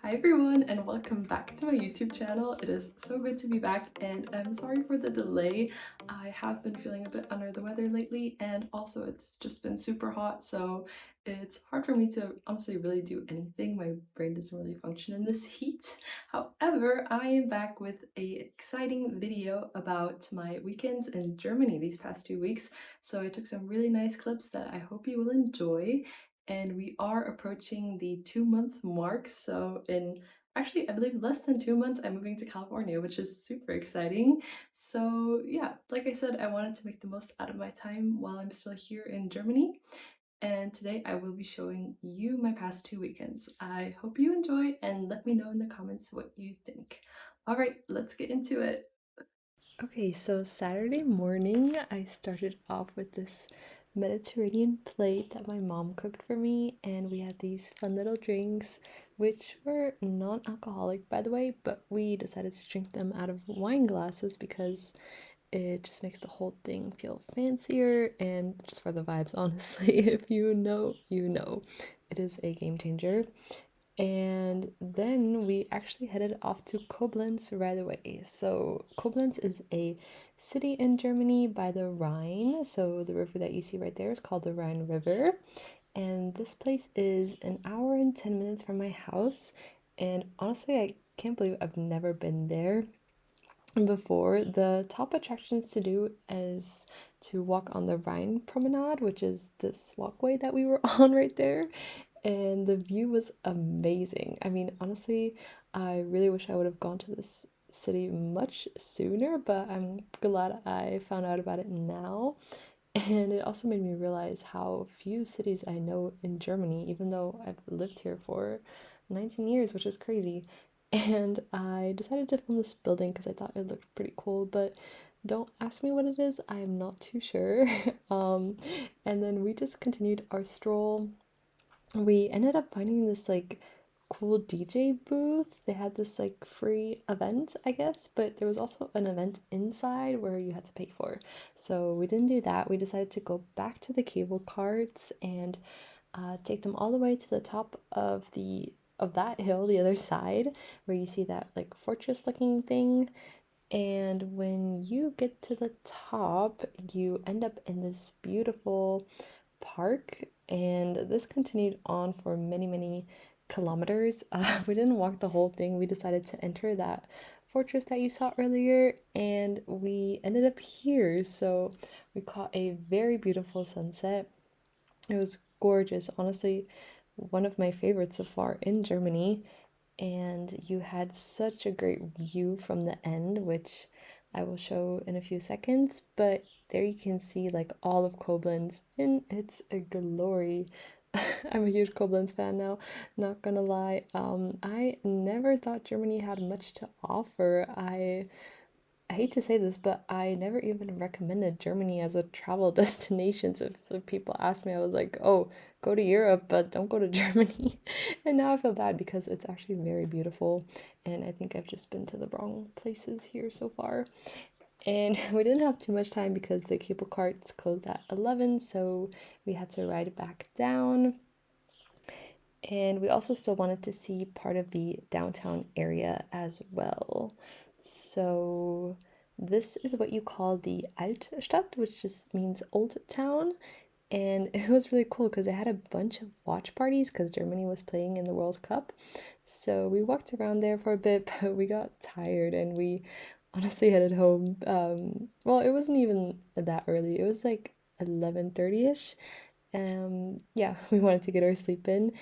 Hi everyone and welcome back to my YouTube channel. It is so good to be back and I'm sorry for the delay. I have been feeling a bit under the weather lately and also it's just been super hot, so it's hard for me to honestly really do anything. My brain doesn't really function in this heat. However, I am back with an exciting video about my weekends in Germany these past 2 weeks. So I took some really nice clips that I hope you will enjoy, and we are approaching the 2 month mark. So in actually, I believe less than 2 months, I'm moving to California, which is super exciting. So yeah, like I said, I wanted to make the most out of my time while I'm still here in Germany. And today I will be showing you my past 2 weekends. I hope you enjoy and let me know in the comments what you think. All right, let's get into it. Okay, so Saturday morning, I started off with this Mediterranean plate that my mom cooked for me, and we had these fun little drinks, which were non-alcoholic, by the way, but we decided to drink them out of wine glasses because it just makes the whole thing feel fancier and just for the vibes, honestly. If you know, you know. It is a game changer. And then we actually headed off to Koblenz right away. So, Koblenz is a city in Germany by the Rhine. So, the river that you see right there is called the Rhine River. And this place is an hour and 10 minutes from my house. And honestly, I can't believe I've never been there before. The top attractions to do is to walk on the Rhine Promenade, which is this walkway that we were on right there, and the view was amazing. I mean, honestly, I really wish I would have gone to this city much sooner, but I'm glad I found out about it now. And it also made me realize how few cities I know in Germany, even though I've lived here for 19 years, which is crazy. And I decided to film this building because I thought it looked pretty cool, but don't ask me what it is, I am not too sure. And then we just continued our stroll. We ended up finding this like cool DJ booth. They had this like free event, I guess, but there was also an event inside where you had to pay for. So we didn't do that. We decided to go back to the cable carts and take them all the way to the top of that hill, the other side, where you see that like fortress looking thing. And when you get to the top, you end up in this beautiful park, and this continued on for many, many kilometers. We didn't walk the whole thing. We decided to enter that fortress that you saw earlier, and we ended up here. So we caught a very beautiful sunset. It was gorgeous, honestly, one of my favorites so far in Germany. And you had such a great view from the end, which I will show in a few seconds. But there you can see like all of Koblenz in its glory. I'm a huge Koblenz fan now, not gonna lie. I never thought Germany had much to offer. I hate to say this, but I never even recommended Germany as a travel destination. So if people ask me, I was like, oh, go to Europe, but don't go to Germany. And now I feel bad because it's actually very beautiful. And I think I've just been to the wrong places here so far. And we didn't have too much time because the cable carts closed at 11. So we had to ride back down. And we also still wanted to see part of the downtown area as well. So this is what you call the Altstadt, which just means old town. And it was really cool because it had a bunch of watch parties because Germany was playing in the World Cup. So we walked around there for a bit, but we got tired and we honestly headed home. Well, it wasn't even that early. It was like 11:30ish. Yeah, we wanted to get our sleep in,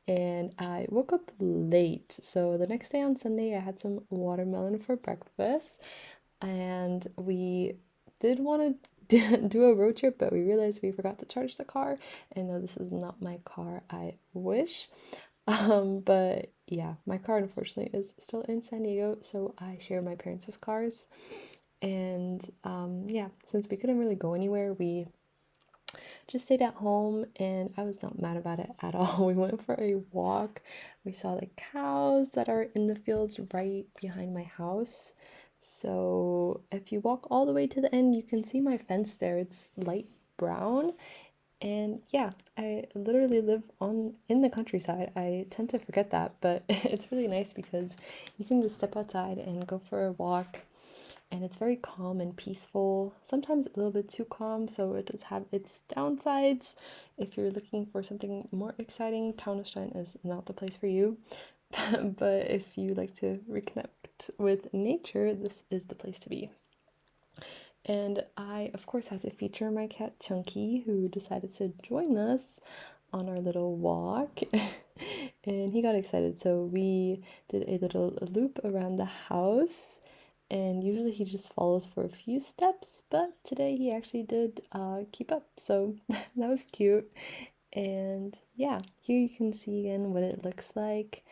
and I woke up late. So the next day on Sunday, I had some watermelon for breakfast, and we did want to do a road trip, but we realized we forgot to charge the car. And no, this is not my car. I wish. But yeah, my car unfortunately is still in San Diego, so I share my parents' cars. And yeah, since we couldn't really go anywhere, we just stayed at home, and I was not mad about it at all. We went for a walk. We saw the cows that are in the fields right behind my house. So if you walk all the way to the end, you can see my fence there. It's light brown, And yeah, I literally live in the countryside. I tend to forget that, but it's really nice because you can just step outside and go for a walk, and it's very calm and peaceful. Sometimes a little bit too calm, so it does have its downsides. If you're looking for something more exciting, Taunusstein is not the place for you. But if you like to reconnect with nature, this is the place to be. And I, of course, had to feature my cat Chunky, who decided to join us on our little walk. And he got excited, so we did a little loop around the house. And usually he just follows for a few steps, but today he actually did keep up, so that was cute. And yeah, here you can see again what it looks like.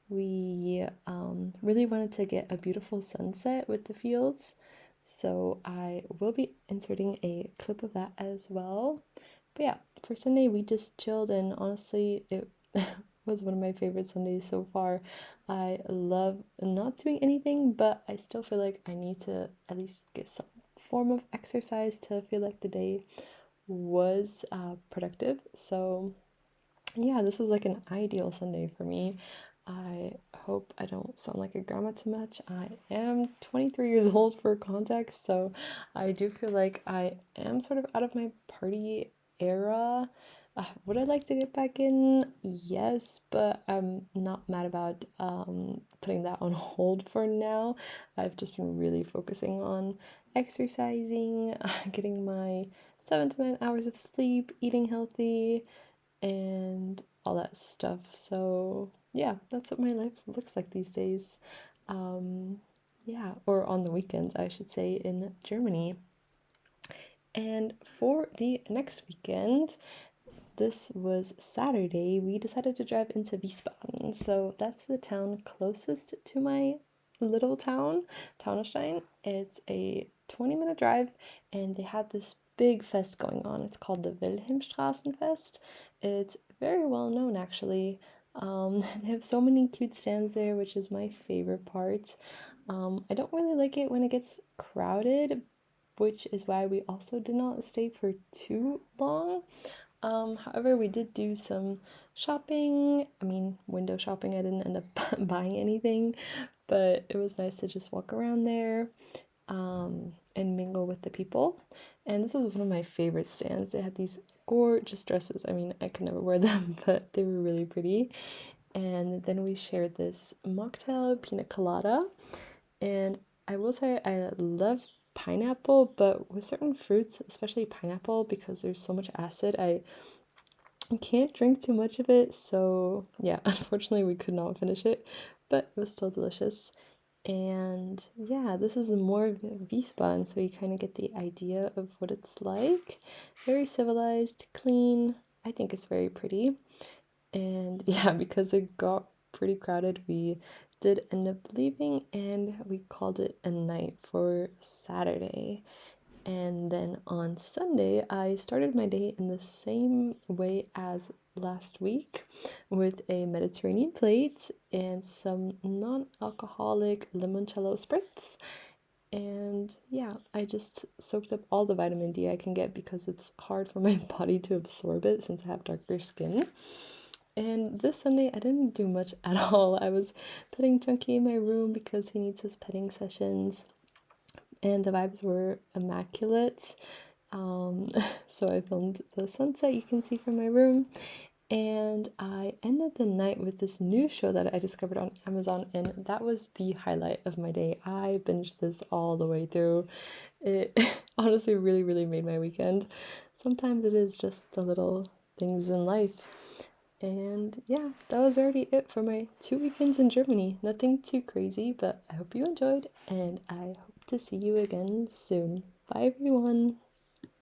We really wanted to get a beautiful sunset with the fields, so I will be inserting a clip of that as well. But yeah, for Sunday we just chilled, and honestly it was one of my favorite Sundays so far. I love not doing anything, but I still feel like I need to at least get some form of exercise to feel like the day was productive. So yeah, this was like an ideal Sunday for me. I hope I don't sound like a grandma too much. I am 23 years old for context, so I do feel like I am sort of out of my party era. Would I like to get back in? Yes, but I'm not mad about putting that on hold for now. I've just been really focusing on exercising, getting my 7 to 9 hours of sleep, eating healthy, and all that stuff. So yeah, that's what my life looks like these days. Yeah, or on the weekends, I should say, in Germany. And for the next weekend, this was Saturday, we decided to drive into Wiesbaden. So that's the town closest to my little town, Taunusstein. It's a 20-minute drive, and they had this big fest going on. It's called the Wilhelmstraßenfest. It's very well known, actually. They have so many cute stands there, which is my favorite part. I don't really like it when it gets crowded, which is why we also did not stay for too long. However, we did do some shopping. I mean, window shopping. I didn't end up buying anything, but it was nice to just walk around there and mingle with the people. And this was one of my favorite stands. They had these gorgeous dresses. I mean, I could never wear them, but they were really pretty. And then we shared this mocktail pina colada. And I will say I love pineapple, but with certain fruits, especially pineapple, because there's so much acid, I can't drink too much of it. So yeah, unfortunately we could not finish it, but it was still delicious. And yeah, this is more of Wiesbaden, so you kind of get the idea of what it's like. Very civilized, clean. I think it's very pretty. And yeah, because it got pretty crowded, we did end up leaving, and we called it a night for Saturday. And then on Sunday, I started my day in the same way as last week with a Mediterranean plate and some non-alcoholic limoncello spritz. And yeah, I just soaked up all the vitamin D I can get because it's hard for my body to absorb it since I have darker skin. And this Sunday, I didn't do much at all. I was petting Chunky in my room because he needs his petting sessions, and the vibes were immaculate. So I filmed the sunset you can see from my room, and I ended the night with this new show that I discovered on Amazon, and that was the highlight of my day. I binged this all the way through. It honestly really, really made my weekend. Sometimes it is just the little things in life. And yeah, that was already it for my 2 weekends in Germany. Nothing too crazy, but I hope you enjoyed, and I hope to see you again soon. Bye, everyone.